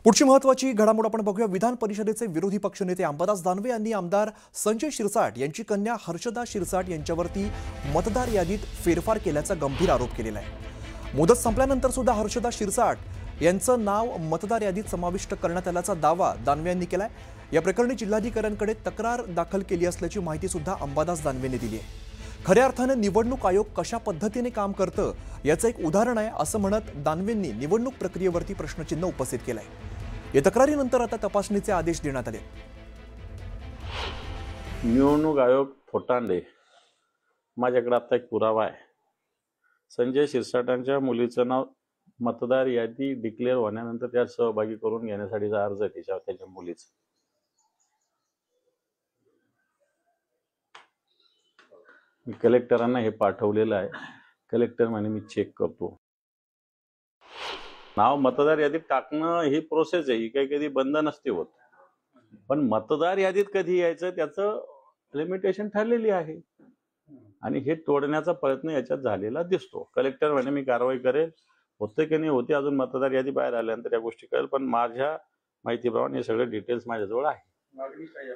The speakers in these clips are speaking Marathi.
पुढची महत्त्वाची घडामोड आपण बघूया। विधान परिषदेचे विरोधी पक्षनेते अंबादास दानवे यांनी आमदार संजय शिरसाट यांची कन्या हर्षदा शिरसाट यांच्यावरती मतदार यादीत फेरफार केल्याचा गंभीर आरोप केलेला आहे। मुदत संपल्यानंतर सुद्धा हर्षदा शिरसाट यांचं नाव मतदार यादीत समाविष्ट करण्यात आल्याचा दावा दानवे यांनी केलाय। या प्रकरणी जिल्हाधिकाऱ्यांकडे तक्रार दाखल केली असल्याची माहिती सुद्धा अंबादास दानवेंनी दिली आहे। खऱ्या अर्थाने निवडणूक आयोग कशा पद्धतीने काम करतं याचं एक उदाहरण आहे असं म्हणत दानवेंनी निवडणूक प्रक्रियेवरती प्रश्नचिन्ह उपस्थित केलंय। या तक्रारीनंतर आता तपासणीचे आदेश देण्यात आले। निवडणूक आयोग फोटांडे माझ्याकडे आता एक पुरावा आहे। संजय शिरसाटांच्या मुलीचं नाव मतदार यादी डिक्लेअर होण्यानंतर त्यात सहभागी करून घेण्यासाठीचा अर्ज त्याच्या मुलीचा मी कलेक्टरांना हे पाठवलेलं आहे। कलेक्टर म्हणे मी चेक करतो। नाव मतदार यादीत टाकणं ही प्रोसेस आहे, ही काही कधी बंद नसते होत, पण मतदार यादीत कधी यायचं त्याचं लिमिटेशन ठरलेली आहे आणि हे तोडण्याचा प्रयत्न याच्यात झालेला दिसतो। कलेक्टर म्हणे मी कारवाई करेल, होते की नाही होते अजून मतदार यादी बाहेर आल्यानंतर या गोष्टी कळेल, पण माझ्या माहितीप्रमाणे हे सगळे डिटेल्स माझ्याजवळ आहे।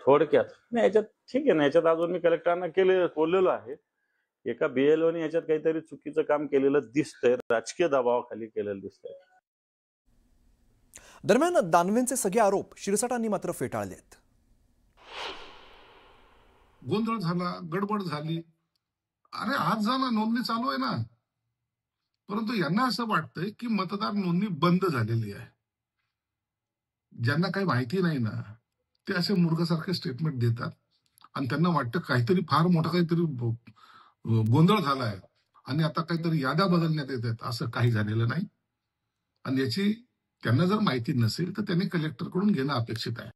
थोडक्यात नाही याच्यात ठीक आहे ना, याच्यात अजून मी कलेक्टरांना बोललेलो आहे। एका BLOने याच्यात काहीतरी चुकीचं काम केलेलं दिसतंय, राजकीय दबावाखाली केलेलं दिसतंय। दरम्यान दानवेंचे सगळे आरोप शिरसाटांनी मात्र फेटाळलेत। गोंधळ झाला, गडबड झाली, अरे आज झाला नोंदणी चालू आहे ना, परंतु यांना असं वाटतंय की मतदार नोंदणी बंद झालेली आहे। ज्यांना काही माहिती नाही ना ते असे मूर्खासारखे स्टेटमेंट देतात आणि त्यांना वाटतं काहीतरी फार मोठा काहीतरी गोंधळ झालाय आणि आता काहीतरी याद्या बदलण्यात येत आहेत। असं काही झालेलं नाही आणि याची त्यांना जर माहिती नसेल तर त्यांनी कलेक्टरकडून घेणं अपेक्षित आहे।